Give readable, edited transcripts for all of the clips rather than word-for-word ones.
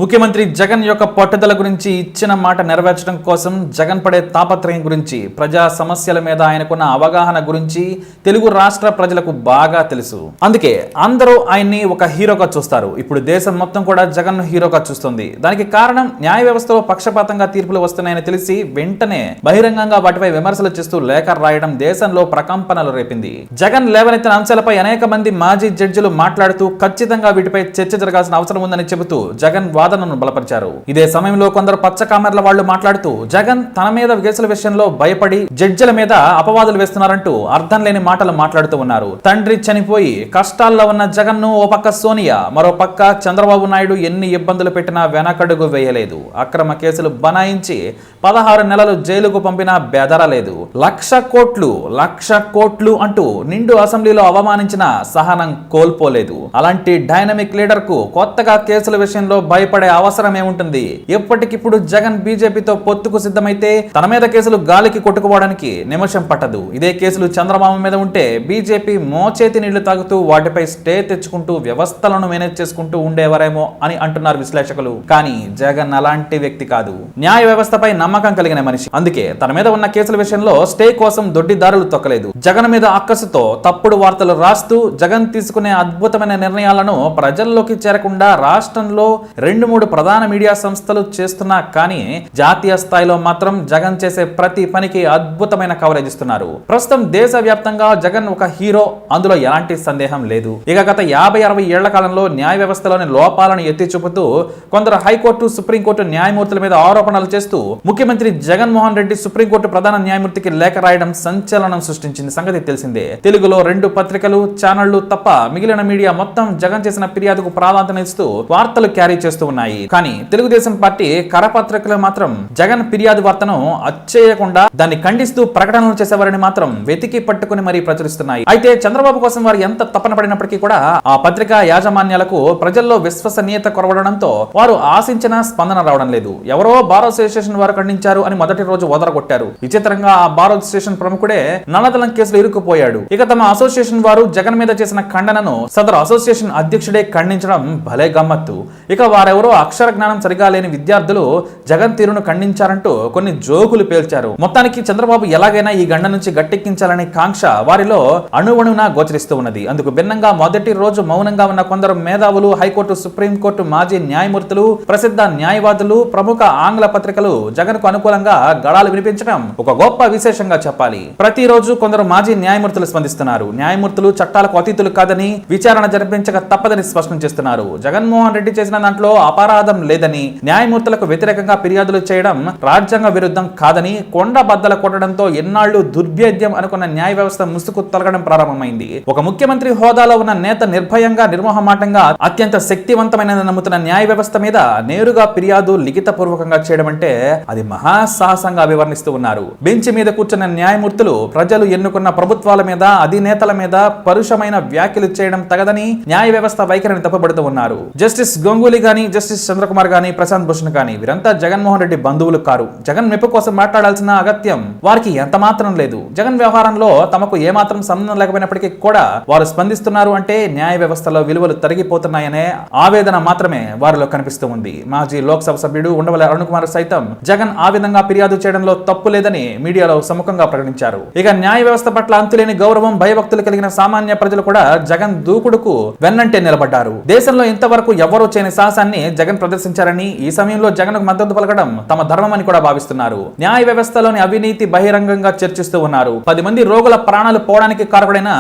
ముఖ్యమంత్రి జగన్ యొక్క పట్టుదల గురించి, ఇచ్చిన మాట నెరవేర్చడం కోసం జగన్ పడే తాపత్రయం గురించి, ప్రజా సమస్యల మీద ఆయనకున్న అవగాహన గురించి తెలుగు రాష్ట్ర ప్రజలకు బాగా తెలుసు. అందుకే అందరూ ఆయన్ని ఒక హీరోగా చూస్తారు. ఇప్పుడు దేశం మొత్తం కూడా జగన్ హీరోగా చూస్తుంది. దానికి కారణం న్యాయ వ్యవస్థలో పక్షపాతంగా తీర్పులు వస్తున్నాయని తెలిసి వెంటనే బహిరంగంగా వాటిపై విమర్శలు చేస్తూ లేఖ రాయడం దేశంలో ప్రకంపనలు రేపింది. జగన్ లేవనెత్తిన అంశాలపై అనేక మంది మాజీ జడ్జిలు మాట్లాడుతూ ఖచ్చితంగా వీటిపై చర్చ జరగాల్సిన అవసరం ఉందని చెబుతూ జగన్ వాదనను బలపరిచారు. ఇదే సమయంలో కొందరు పచ్చ కామెర్ల వాళ్లు మాట్లాడుతూ జగన్ తన మీద కేసుల విషయంలో భయపడి జడ్జిల మీద అపవాదులు వేస్తున్నారంటూ అర్థం లేని మాటలు మాట్లాడుతూ ఉన్నారు. తండ్రి చనిపోయి కష్టాల్లో ఉన్న జగన్ ను ఓ పక్క సోనియా, మరో పక్క చంద్రబాబు నాయుడు ఎన్ని ఇబ్బందులు పెట్టినా వెనకడుగు వేయలేదు. అక్రమ కేసులు బనాయించి 16 నెలలు జైలుకు పంపినా బెదరలేదు. లక్ష కోట్లు అంటూ నిండు అసెంబ్లీలో అవమానించిన సహనం కోల్పోలేదు. అలాంటి డైనమిక్ లీడర్ కు కొత్తగా కేసుల విషయంలో భయపడే అవసరం ఏముంటుంది? ఎప్పటికిప్పుడు జగన్ బీజేపీతో పొత్తుకు సిద్ధమైతే తన మీద కేసులు గాలికి కొట్టుకుపోవడానికి నిమిషం పట్టదు. ఇదే కేసులు చంద్రబాబు మీద ఉంటే బీజేపీ మోచేతి నీళ్లు తాగుతూ వాటిపై స్టే తెచ్చుకుంటూ వ్యవస్థలను మేనేజ్ చేసుకుంటూ ఉండేవారేమో అని అంటున్నారు విశ్లేషకులు. కానీ జగన్ అలాంటి వ్యక్తి కాదు. న్యాయ వ్యవస్థపై నమ్మకం కలిగిన మనిషి. అందుకే తన మీద ఉన్న కేసుల విషయంలో స్టే కోసం దొడ్డిదారులు తొక్కలేదు. జగన్ మీద అక్కసుతో తప్పుడు వార్తలు రాస్తూ జగన్ తీసుకునే అద్భుతమైన నిర్ణయాలను ప్రజల్లోకి చేరకుండా రాష్ట్రంలో 2-3 ప్రధాన మీడియా సంస్థలు చేస్తున్నా కానీ జాతీయ స్థాయిలో మాత్రం జగన్ చేసే ప్రతి పనికి అద్భుతమైన కవరేజ్ ఇస్తున్నారు. ప్రస్తుతం దేశ వ్యాప్తంగా జగన్ ఒక హీరో, అందులో ఎలాంటి సందేహం లేదు. ఇక గత 50-60 ఏళ్ల కాలంలో న్యాయ వ్యవస్థలోని లోపాలను ఎత్తి చూపుతూ కొందరు హైకోర్టు, సుప్రీంకోర్టు న్యాయమూర్తుల మీద ఆరోపణలు చేస్తూ ముఖ్యమంత్రి జగన్మోహన్ రెడ్డి సుప్రీంకోర్టు ప్రధాన న్యాయమూర్తికి లేఖ రాయడం సంచలనం సృష్టించిన సంగతి తెలిసిందే. తెలుగులో 2 పత్రికలు, ఛానళ్లు తప్ప మిగిలిన మీడియా మొత్తం జగన్ చేసిన ఫిర్యాదుకు ప్రాధాన్యత ఇస్తూ వార్తలు క్యారీ చేస్తూ ఉన్నాయి. కానీ తెలుగుదేశం పార్టీ కరపత్రికలు మాత్రం జగన్ ఫిర్యాదు వార్తను అచ్చేయకుండా దాన్ని ఖండిస్తూ ప్రకటనలు చేసేవారిని మాత్రం వెతికి పట్టుకుని మరీ ప్రచురిస్తున్నాయి. అయితే చంద్రబాబు కోసం వారు ఎంత తపన పడినప్పటికీ కూడా ఆ పత్రికా యాజమాన్యాలకు ప్రజల్లో విశ్వసనీయత కొరవడంతో వారు ఆశించిన స్పందన రావడం లేదు. ఎవరో బార్ అసోసియేషన్ వారు ఖండించారు అని మొదటి రోజు వదలగొట్టారు. విచిత్రంగా ఆ బార్ అసోసియేషన్ ప్రముఖుడే నల్లదలం కేసులో ఇరుక్కుపోయాడు. ఇక తమ అసోసియేషన్ వారు జగన్ మీద చేసిన ఖండనను సదరు అసోసియేషన్ అధ్యక్షుడే ఖండించడం భలే గమ్మత్తు. ఇక వారెవరో అక్షర జ్ఞానం సరిగా లేని విద్యార్థులు జగన్ తీరును ఖండించారంటూ కొన్ని జోకులు పేల్చారు. మొత్తానికి చంద్రబాబు ఎలాగైనా ఈ గండ నుంచి గట్టెక్కించాలనే కాంక్ష వారిలో అణువణువునా గోచరిస్తూ ఉన్నది. అందుకు భిన్నంగా మొదటి రోజు మౌనంగా ఉన్న కొందరు మేధావులు, హైకోర్టు, సుప్రీంకోర్టు మాజీ న్యాయమూర్తులు, ప్రసిద్ధ న్యాయవాదులు, ప్రముఖ ఆంగ్ల పత్రికలు జగన్ కు అనుకూలంగా గళాలు వినిపించడం ఒక గొప్ప విశేషంగా చెప్పాలి. ప్రతిరోజు కొందరు మాజీ న్యాయమూర్తులు స్పందిస్తున్నారు. న్యాయమూర్తులు చట్టాలకు అతీతులు కాదని, విచారణ జరిపించక తప్పదని స్పష్టం చేస్తున్నారు. జగన్మోహన్ రెడ్డి చేసిన దాంట్లో అపరాధం లేదని, న్యాయమూర్తులకు వ్యతిరేకంగా ఫిర్యాదులు చేయడం రాజ్యాంగ విరుద్ధం కాదని, కొండ బద్దల కొట్టడంతో ఎన్నాళ్లు దుర్భేద్యం అనుకున్న న్యాయ వ్యవస్థ ముసుగు తొలగడం ప్రారంభమైంది. ఒక ముఖ్యమంత్రి హోదాలో ఉన్న నేత నిర్భయంగా, నిర్మోహమాటంగా, అత్యంత శక్తివంతమైన నమ్ముతున్న న్యాయ వ్యవస్థ మీద నేరుగా ఫిర్యాదు లిఖిత పూర్వకంగా చేయడం అంటే అది మహాసాహసంగా అభివర్ణిస్తూ ఉన్నారు. బెంచ్ మీద కూర్చున్న న్యాయమూర్తులు ప్రజలు ఎన్నుకున్న ప్రభుత్వాల మీద, అధినేతల మీద పరుషమైన వ్యాఖ్యలు చేయడం తగదని న్యాయ వ్యవస్థ వైఖరిని తప్పుపడుతూ ఉన్నారు. జస్టిస్ గంగూలీ గాని, జస్టిస్ చంద్రకుమార్ గాని, ప్రశాంత్ భూషణ్ గాని వీరంతా జగన్మోహన్ రెడ్డి బంధువులు కారు. జగన్ మెప్పు కోసం మాట్లాడాల్సిన అగత్యం వారికి ఎంత మాత్రం లేదు. జగన్ వ్యవహారంలో తమకు ఏమాత్రం సంబంధం లేకపోయినప్పటికీ కూడా వారు స్పందిస్తున్నారు అంటే న్యాయ వ్యవస్థలో విలువలు తరిగిపోతున్నాయనే ఆవేదన మాత్రమే వారిలో కనిపిస్తూ ఉంది. మాజీ లోక్సభ సభ్యుడు ఉండవల్లి అరుణ్ కుమార్ సైతం జగన్ ఆ విధంగా ఫిర్యాదు చేయడంలో తప్పు లేదని మీడియాలో సముఖంగా ప్రకటించారు. ఇక న్యాయ వ్యవస్థ పట్ల అంతులేని గౌరవం, భయభక్తులు కలిగిన సామాన్య ప్రజలు కూడా జగన్ దూకుడుకు వెన్నంటే నిలబడ్డారు. దేశంలో ఇంతవరకు ఎవరూ చేయని సాహసాన్ని జగన్ ప్రదర్శించారని, ఈ సమయంలో జగన్ కు మద్దతు పలకడం తమ ధర్మమని కూడా భావిస్తున్నారు. న్యాయ వ్యవస్థలోని అవినీతి బహిరంగంగా చర్చిస్తూ ఉన్నారు. 10 మంది రోగుల ప్రాణాలు పోవడానికి కారకుడైన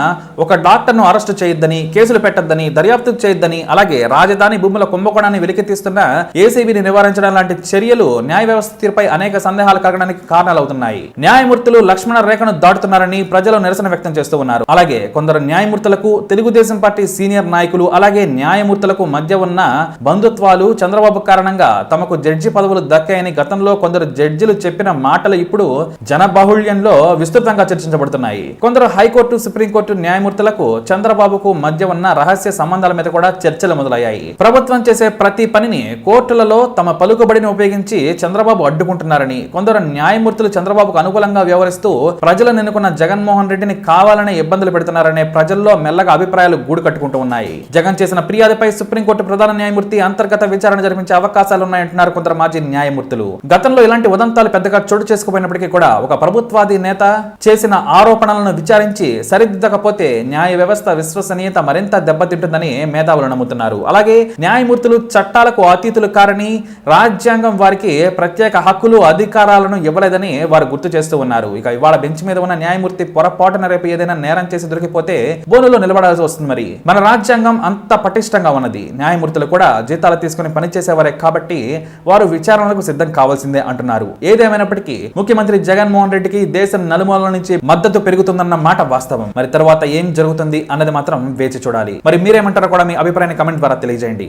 ఒక డాక్టర్ను అరెస్టు చేయొద్దని, కేసులు పెట్టొద్దని, దర్యాప్తు చేయొద్దని, అలాగే రాజధాని భూముల కుంభకోణాన్ని వెలికితీస్తున్న ఏసీబీని నివారించడం లాంటి చర్యలు న్యాయ వ్యవస్థ తీరుపై అనేక సందేహాలు కలగడానికి కారణాలవుతున్నాయి. న్యాయమూర్తులు లక్ష్మణ రేఖను దాటుతున్నారని ప్రజలు నిరసన వ్యక్తం చేస్తూ ఉన్నారు. అలాగే కొందరు న్యాయమూర్తులకు, తెలుగుదేశం పార్టీ సీనియర్ నాయకులు, అలాగే న్యాయమూర్తులకు మధ్య ఉన్న బంధుత్వాలు చంద్రబాబు కారణంగా తమకు జడ్జి పదవులు దక్కాయని గతంలో కొందరు జడ్జిలు చెప్పిన మాటలు ఇప్పుడు జనబాహుళ్యంలో విస్తృతంగా చర్చించబడుతున్నాయి. కొందరు హైకోర్టు, సుప్రీంకోర్టు న్యాయమూర్తులకు చంద్రబాబుకు మధ్య ఉన్న రహస్య సంబంధాల మీద కూడా చర్చలు మొదలయ్యాయి. ప్రభుత్వం చేసే ప్రతి పనిని కోర్టులలో తమ పలుకుబడిని ఉపయోగించి చంద్రబాబు అడ్డుకుంటున్నారని, కొందరు న్యాయమూర్తులు చంద్రబాబుకు అనుకూలంగా వ్యవహరిస్తూ ప్రజలను ఎన్నుకున్న జగన్మోహన్ రెడ్డిని కావాలనే ఇబ్బందులు పెడుతున్నారనే ప్రజల్లో మెల్లగా అభిప్రాయాలు గూడు కట్టుకుంటూ ఉన్నాయి. జగన్ చేసిన ఫిర్యాదుపై సుప్రీంకోర్టు ప్రధాన న్యాయమూర్తి అంతర్గత విచారణ జరిపించే అవకాశాలు ఉన్నాయంటున్నారు కొందరు మాజీ న్యాయమూర్తులు. గతంలో ఇలాంటి ఉదంతాలు పెద్దగా చోటు చేసుకోపోయినప్పటికీ కూడా ఒక ప్రభుత్వాది నేత చేసిన ఆరోపణలను విచారించి సరిదిద్దకపోతే న్యాయ వ్యవస్థ విశ్వసనీయత మరింత దెబ్బతింటుందని మేధావులు నమ్ముతున్నారు. అలాగే న్యాయమూర్తులు చట్టాలకు అతీతులు కారని, రాజ్యాంగం వారికి ప్రత్యేక హక్కులు అధికారాలను ఇవ్వలేదని వారు గుర్తు చేస్తూ ఉన్నారు. ఇక ఇవాళ బెంచ్ మీద ఉన్న న్యాయమూర్తి పొరపాటున రేపు ఏదైనా నేరం చేసి దొరికిపోతే బోనులో నిలబడాల్సి వస్తుంది. మరి మన రాజ్యాంగం అంత పటిష్టంగా ఉన్నది. న్యాయమూర్తులు కూడా జీతాలు తీసుకుని పనిచేసేవారే కాబట్టి వారు విచారణలకు సిద్ధం కావాల్సిందే అంటున్నారు. ఏదేమైనప్పటికీ ముఖ్యమంత్రి జగన్మోహన్ రెడ్డికి దేశం నలుమూలల నుంచి మద్దతు పెరుగుతుందన్న మాట వాస్తవం. మరి తర్వాత ఏం జరుగుతుంది అన్నది మాత్రం వేచి చూడాలి. మరి మీరేమంటారో కూడా మీ అభిప్రాయాన్ని కమెంట్ ద్వారా తెలియజేయండి.